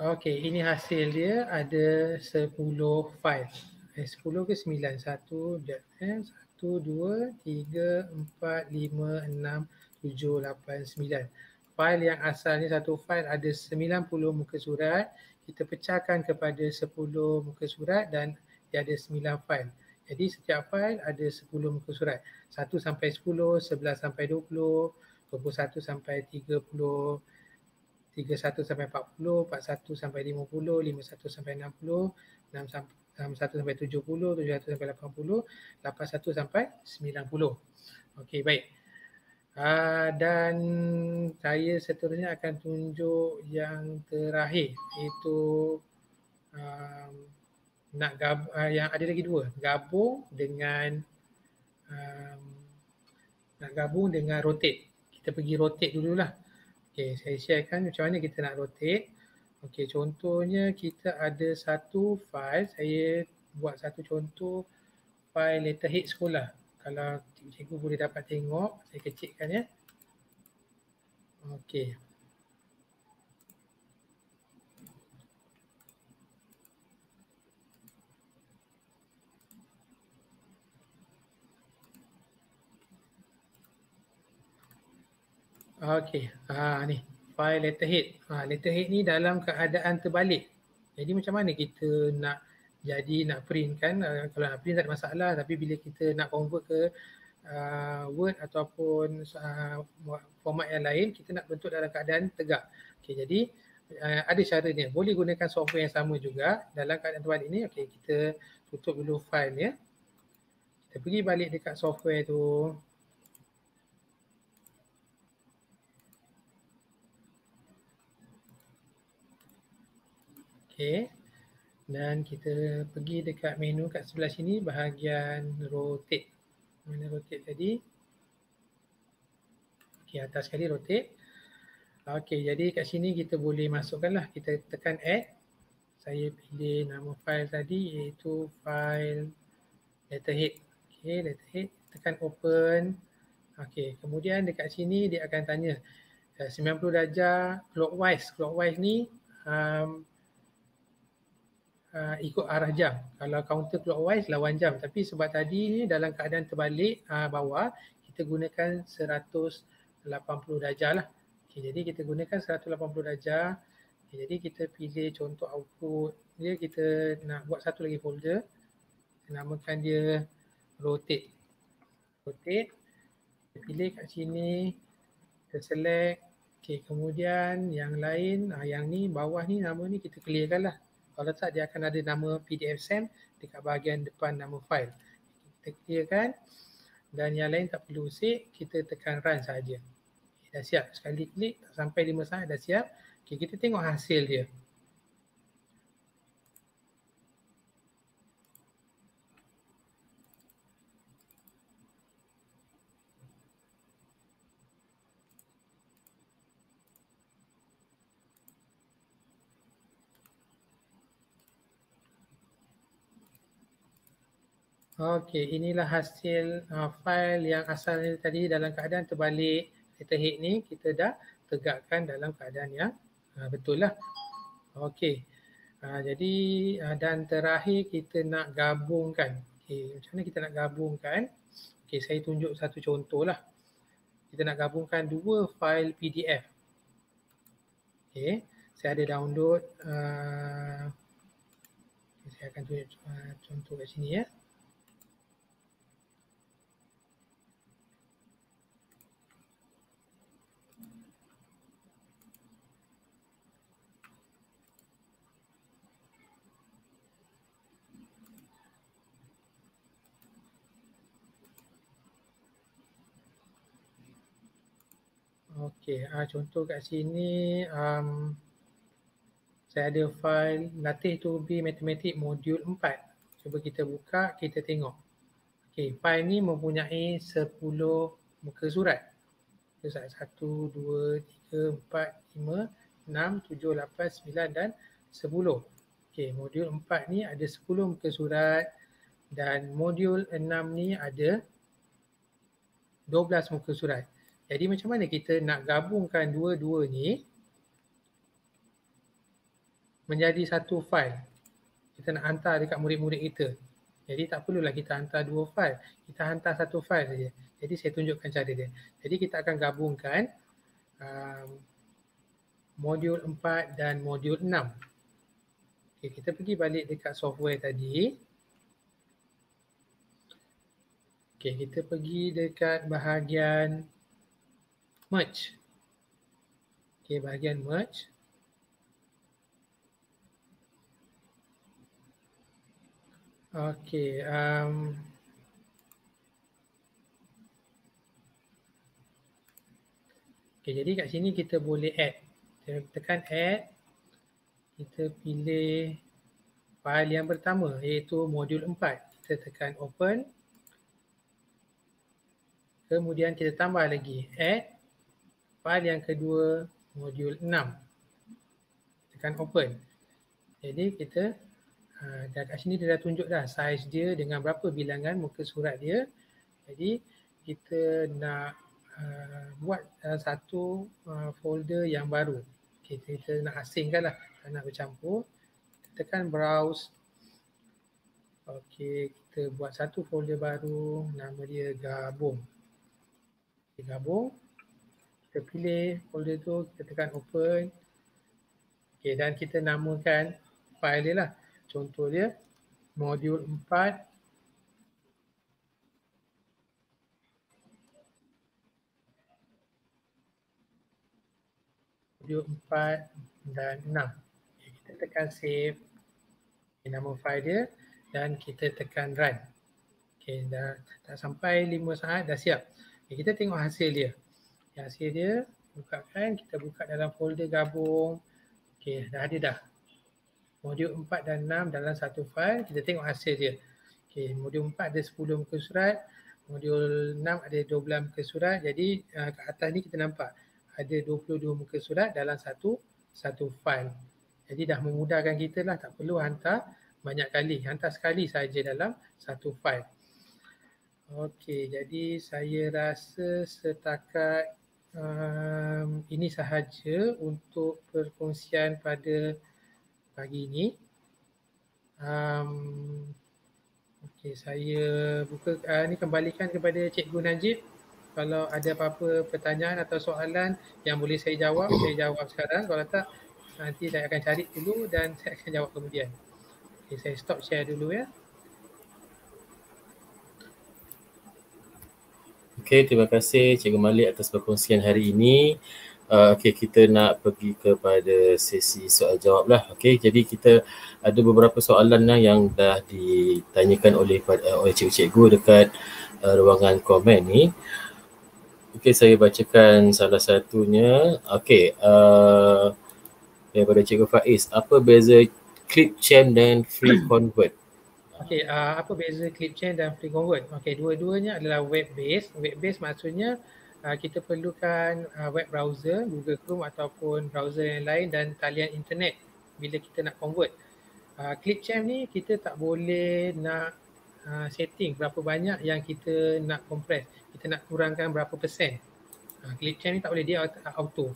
Speaker 2: Okey, ini hasil dia ada 10 file. 10 ke 9? 1, 2, 3, 4, 5, 6, 7, 8, 9. File yang asalnya satu file ada 90 muka surat. Kita pecahkan kepada 10 muka surat dan dia ada 9 file. Jadi setiap file ada 10 muka surat. 1 sampai 10, 11 sampai 20, 21 sampai 30, 31 sampai 40, 41 sampai 50, 51 sampai 60, 61 sampai 70, 71 sampai 80, 81 sampai 90. Okey, baik. Dan saya seterusnya akan tunjuk yang terakhir, iaitu yang ada lagi dua, gabung dengan rotate. Kita pergi rotate dululah. Okey, saya sharekan macam mana kita nak rotate. Okey, contohnya kita ada satu file, saya buat satu contoh file letterhead sekolah. Kalau cikgu boleh dapat tengok, saya kecilkan ya. Okey. Okey, ni file letterhead. Letterhead ni dalam keadaan terbalik. Jadi macam mana kita nak print kan? Kalau nak print tak ada masalah, tapi bila kita nak convert ke Word ataupun format yang lain, kita nak bentuk dalam keadaan tegak. Okey, jadi ada caranya. Boleh gunakan software yang sama juga dalam keadaan terbalik ni. Okey, kita tutup dulu file ya. Kita pergi balik dekat software tu. Okey. Dan kita pergi dekat menu kat sebelah sini, bahagian rotate. Mana rotate tadi? Okey, atas sekali rotate. Okey, jadi kat sini kita boleh masukkanlah. Kita tekan add. Saya pilih nama file tadi iaitu file letterhead. Okey, letterhead. Tekan open. Okey, kemudian dekat sini dia akan tanya 90 darjah clockwise. Clockwise ni ikut arah jam. Kalau counter clockwise lawan jam, tapi sebab tadi ni dalam keadaan terbalik bawah, kita gunakan 180 darjah lah. Okay, jadi kita gunakan 180 darjah. Okay, jadi kita pilih contoh output dia, kita nak buat satu lagi folder. Kita namakan dia rotate. Rotate. Kita pilih kat sini, kita select. Okay, kemudian yang lain, yang ni bawah ni nama ni kita clearkan lah. Kalau tak, dia akan ada nama PDF SAM dekat bahagian depan nama file. Kita clearkan dan yang lain tak perlu save, kita tekan run saja. Okay, dah siap. Sekali klik tak sampai 5 saat dah siap. Okay, kita tengok hasil dia. Okey, inilah hasil file yang asalnya tadi dalam keadaan terbalik. Letterhead ni kita dah tegakkan dalam keadaan yang betul lah. Okey, jadi dan terakhir kita nak gabungkan. Okey, macam mana kita nak gabungkan? Okey, saya tunjuk satu contoh lah. Kita nak gabungkan dua file PDF. Okey, saya ada download. Saya akan tunjuk contoh kat sini ya. Okey, contoh kat sini saya ada file latih to be matematik modul 4. Cuba kita buka, kita tengok. Okey, file ni mempunyai 10 muka surat. Surat 1, 2, 3, 4, 5, 6, 7, 8, 9 dan 10. Okey, modul 4 ni ada 10 muka surat dan modul 6 ni ada 12 muka surat. Jadi macam mana kita nak gabungkan dua-dua ni menjadi satu file? Kita nak hantar dekat murid-murid kita. Jadi tak perlulah kita hantar dua file. Kita hantar satu file saja. Jadi saya tunjukkan cara dia. Jadi kita akan gabungkan modul 4 dan modul 6. Okay, kita pergi balik dekat software tadi. Okay, kita pergi dekat bahagian merge. Okay, bahagian merge. Okay, jadi kat sini kita boleh add. Kita tekan add. Kita pilih file yang pertama iaitu modul 4. Kita tekan open. Kemudian kita tambah lagi add file yang kedua modul 6. Tekan open. Jadi kita dah kat sini dia dah tunjuk dah saiz dia dengan berapa bilangan muka surat dia. Jadi kita nak buat satu folder yang baru. Kita nak asingkan lah, nak bercampur. Kita tekan browse. Okey, kita buat satu folder baru, nama dia gabung. Kita gabung. Kita pilih folder tu, kita tekan open. Okey, dan kita namakan file dia lah. Contoh dia modul 4 modul 4 dan 6. Okay, kita tekan save. Okay, nama file dia dan kita tekan run. Okay, dah tak sampai 5 saat dah siap. Okay, kita tengok hasil dia. Hasil dia bukakan, kita buka dalam folder gabung. Okay, dah ada dah. Modul 4 dan 6 dalam satu file, kita tengok hasil dia. Okay, modul 4 ada 10 muka surat, modul 6 ada 12 muka surat. Jadi kat atas ni kita nampak ada 22 muka surat dalam satu file. Jadi dah memudahkan kita lah, tak perlu hantar banyak kali, hantar sekali saja dalam satu file. Okey, jadi saya rasa setakat ini sahaja untuk perkongsian pada pagi ini. Okey, saya buka ni kembalikan kepada Cikgu Najib. Kalau ada apa-apa pertanyaan atau soalan yang boleh saya jawab, saya jawab sekarang. Kalau tak, nanti saya akan cari dulu dan saya akan jawab kemudian. Okey, saya stop share dulu ya.
Speaker 1: Okey, terima kasih Cikgu Malik atas perkongsian hari ini. Okey, kita nak pergi kepada sesi soal jawab lah. Okey, jadi kita ada beberapa soalan yang dah ditanyakan oleh cikgu-cikgu dekat ruangan komen ni. Okey, saya bacakan salah satunya. Okey, daripada Cikgu Faiz, apa beza ClipChamp dan FreeConvert?
Speaker 2: Okey, apa beza ClipChamp dan FreeConvert? Okey, dua-duanya adalah web-based. Web-based maksudnya kita perlukan web browser, Google Chrome ataupun browser yang lain dan talian internet bila kita nak convert. ClipChamp ni kita tak boleh nak setting berapa banyak yang kita nak compress. Kita nak kurangkan berapa persen. ClipChamp ni tak boleh, dia auto.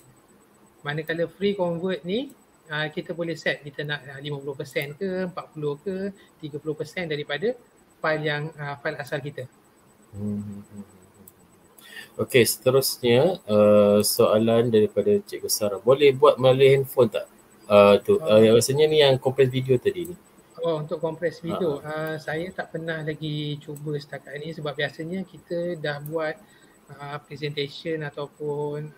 Speaker 2: Manakala FreeConvert ni kita boleh set, kita nak 50% ke, 40 ke, 30% daripada file asal kita.
Speaker 1: Okey, seterusnya soalan daripada Cikgu Sarah. Boleh buat melalui handphone tak? Rasanya ni yang compress video tadi ni.
Speaker 2: Oh, untuk compress video. Saya tak pernah lagi cuba setakat ini sebab biasanya kita dah buat presentation ataupun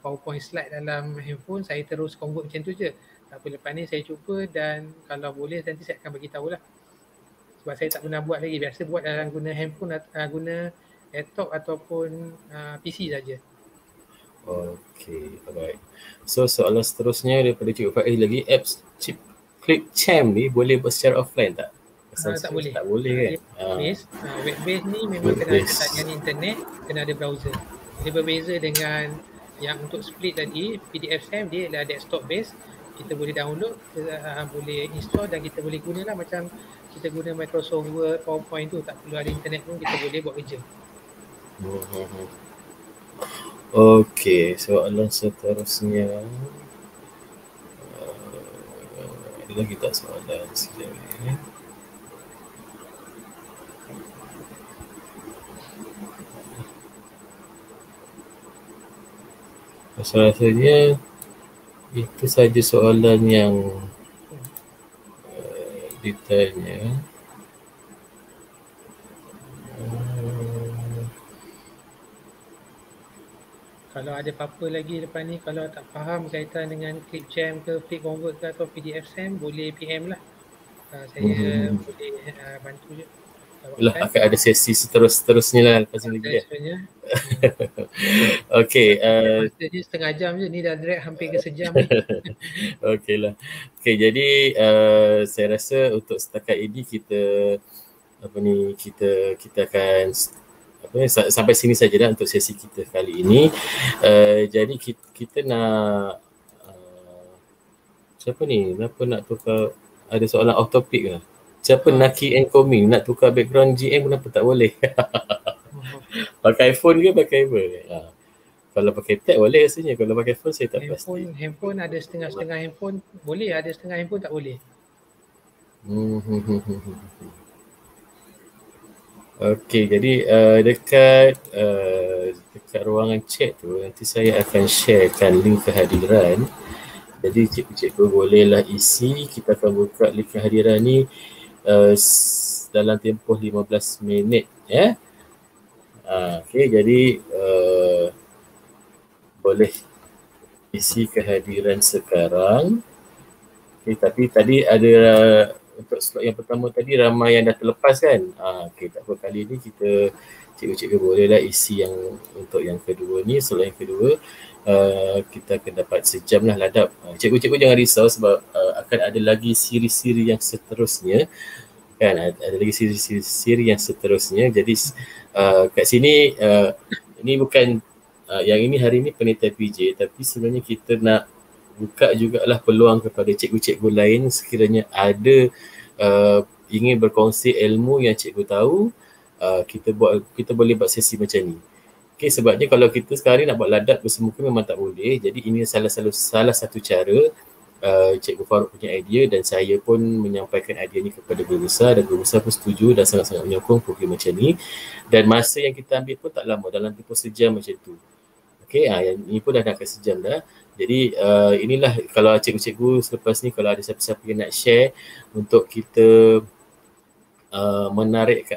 Speaker 2: PowerPoint slide dalam handphone, saya terus convert macam tu je. Tapi lepas ni saya cuba dan kalau boleh nanti saya akan bagi tahulah. Sebab saya tak pernah buat lagi. Biasa buat dalam guna handphone, guna laptop ataupun PC saja.
Speaker 1: Okay, alright. So soalan seterusnya daripada Cikgu Faiz lagi, apps ClipChamp ni boleh buat secara offline tak?
Speaker 2: Tak boleh.
Speaker 1: Tak boleh kan?
Speaker 2: Dia web based ni memang
Speaker 1: Web
Speaker 2: kena ada
Speaker 1: based.
Speaker 2: talian internet, kena ada browser. Dia berbeza dengan yang untuk split tadi, PDF Sam dia adalah desktop base. Kita boleh download, kita boleh install dan kita boleh gunalah macam kita guna Microsoft Word, PowerPoint tu, tak perlu ada internet pun kita boleh buat kerja.
Speaker 1: Okay, soalan seterusnya. Ada lagi tak soalan sekejap ni? Rasanya itu saja soalan yang ditanya.
Speaker 2: Kalau ada apa-apa lagi lepas ni, kalau tak faham kaitan dengan ClipChamp ke, FlickConvert ke atau PDF Sam, boleh PM lah. Saya boleh bantu je.
Speaker 1: Yalah, akan ada sesi seterusnya lah lepas ni lagi kan. Okay.
Speaker 2: Masa dia setengah jam je, ni dah drag hampir ke sejam ni.
Speaker 1: Okay lah. Okay, jadi saya rasa untuk setakat ini kita akan sampai sini saja dah untuk sesi kita kali ini. Jadi kita nak siapa ni? Kenapa nak tukar, ada soalan off topic ke? Siapa Naki and Komi nak tukar background GM, kenapa tak boleh? Pakai iPhone ke pakai apa? Kalau pakai tab boleh rasanya, kalau pakai phone saya tak pasti.
Speaker 2: Handphone ada setengah-setengah handphone boleh, ada setengah handphone tak boleh.
Speaker 1: Okey, jadi dekat ruangan chat tu nanti saya akan sharekan link kehadiran. Jadi cikgu bolehlah isi, kita akan buka link kehadiran ni dalam tempoh 15 minit ya. Okey, jadi boleh isi kehadiran sekarang. Okay, tapi tadi ada untuk slot yang pertama tadi ramai yang dah terlepas kan. Okey, tak apa, kali ni kita cikgu-cikgu bolehlah isi yang untuk yang kedua ni. Slot yang kedua kita akan dapat sejam lah ladap. Cikgu-cikgu jangan risau sebab akan ada lagi siri-siri yang seterusnya kan, ada lagi siri-siri yang seterusnya. Jadi kat sini ini bukan yang ini hari ini penelitian PJ, tapi sebenarnya kita nak buka jugalah peluang kepada cikgu-cikgu lain sekiranya ada ingin berkongsi ilmu yang cikgu tahu, kita boleh buat sesi macam ni. Okey, sebabnya kalau kita sekarang ni nak buat ladap bersemuka memang tak boleh. Jadi ini salah satu cara Cikgu Farouk punya idea dan saya pun menyampaikan idea ni kepada guru besar dan guru besar pun setuju dan sangat-sangat menyokong program macam ni. Dan masa yang kita ambil pun tak lama, dalam tempoh sejam macam tu. Okey, yang ini pun dah nak ke sejam dah. Jadi inilah kalau cikgu-cikgu selepas ni kalau ada siapa-siapa yang nak share untuk kita menarik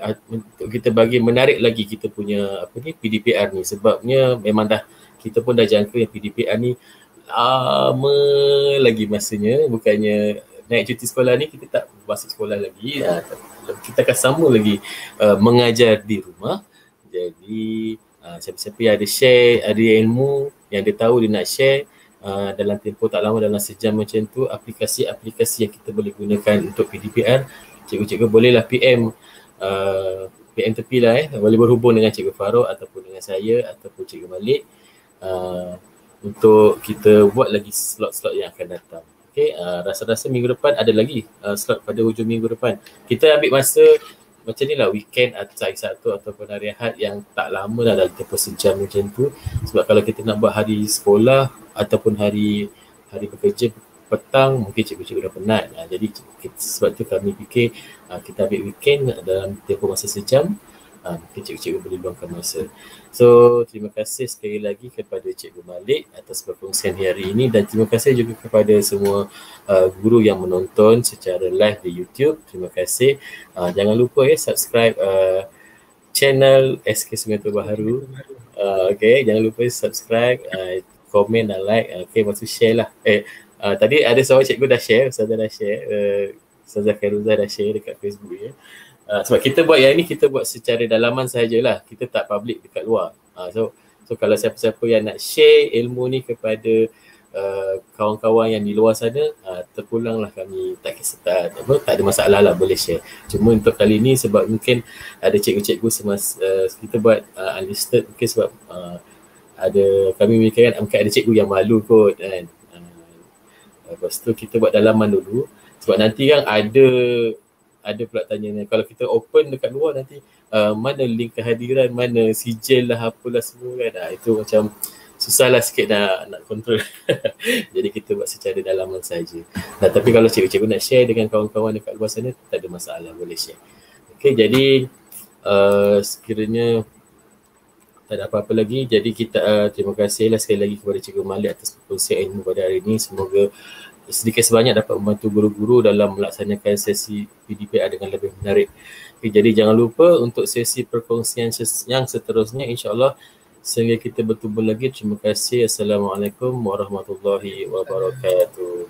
Speaker 1: lagi kita punya PDPR ni, sebabnya memang dah kita pun dah jangka yang PDPR ni lama lagi masanya. Bukannya naik cuti sekolah ni kita tak masuk sekolah lagi, kita akan sama lagi mengajar di rumah. Jadi siapa-siapa yang ada share, ada ilmu yang dia tahu dia nak share dalam tempoh tak lama, dalam sejam macam tu, aplikasi yang kita boleh gunakan untuk PDPR, cikgu-cikgu bolehlah PM tepi lah boleh berhubung dengan Cikgu Farouk ataupun dengan saya ataupun Cikgu Malik untuk kita buat lagi slot-slot yang akan datang. Okay, rasa-rasa minggu depan ada lagi slot pada hujung minggu depan. Kita ambil masa macam ni lah, weekend atau hari Sabtu ataupun hari Ahad yang tak lama lah, dalam tempoh sejam macam tu. Sebab kalau kita nak buat hari sekolah ataupun hari bekerja petang, mungkin cikgu-cikgu dah penat. Jadi sebab tu kami fikir kita ambil weekend dalam tempoh masa sejam, mungkin cikgu-cikgu boleh luangkan masa. So terima kasih sekali lagi kepada Cikgu Malik atas perkongsian hari ini dan terima kasih juga kepada semua guru yang menonton secara live di YouTube. Terima kasih. Jangan lupa subscribe channel SK Sungai Tua Baharu. Okay, jangan lupa subscribe, komen dan like. Okay, lepas tu share lah. Tadi ada seorang cikgu dah share, Ustazah dah share, Ustazah Khairuzah dah share dekat Facebook ya. Sebab kita buat yang ni, kita buat secara dalaman sahajalah, kita tak public dekat luar. So kalau siapa-siapa yang nak share ilmu ni kepada kawan-kawan yang di luar sana, terpulanglah, kami tak kisah, tak ada masalah lah, boleh share. Cuma untuk kali ni sebab mungkin ada cikgu-cikgu kita buat unlisted, mungkin sebab ada, kami memikirkan mungkin ada cikgu yang malu kot kan. Lepas tu kita buat dalaman dulu sebab nanti kan ada pula tanya, kalau kita open dekat luar nanti mana link kehadiran, mana sijil lah, apalah semua kan. Itu macam susahlah sikit nak kontrol. Jadi kita buat secara dalaman saja. Nah, tapi kalau cikgu-cikgu nak share dengan kawan-kawan dekat luar sana, tak ada masalah, boleh share. Okey, jadi sekiranya tak ada apa-apa lagi, jadi kita terima kasihlah sekali lagi kepada Cikgu Malik atas perkongsian ilmu pada hari ini. Semoga sedikit sebanyak dapat membantu guru-guru dalam melaksanakan sesi PDPR dengan lebih menarik. Okay, jadi jangan lupa untuk sesi perkongsian yang seterusnya, insya-Allah sehingga kita bertemu lagi. Terima kasih. Assalamualaikum warahmatullahi wabarakatuh.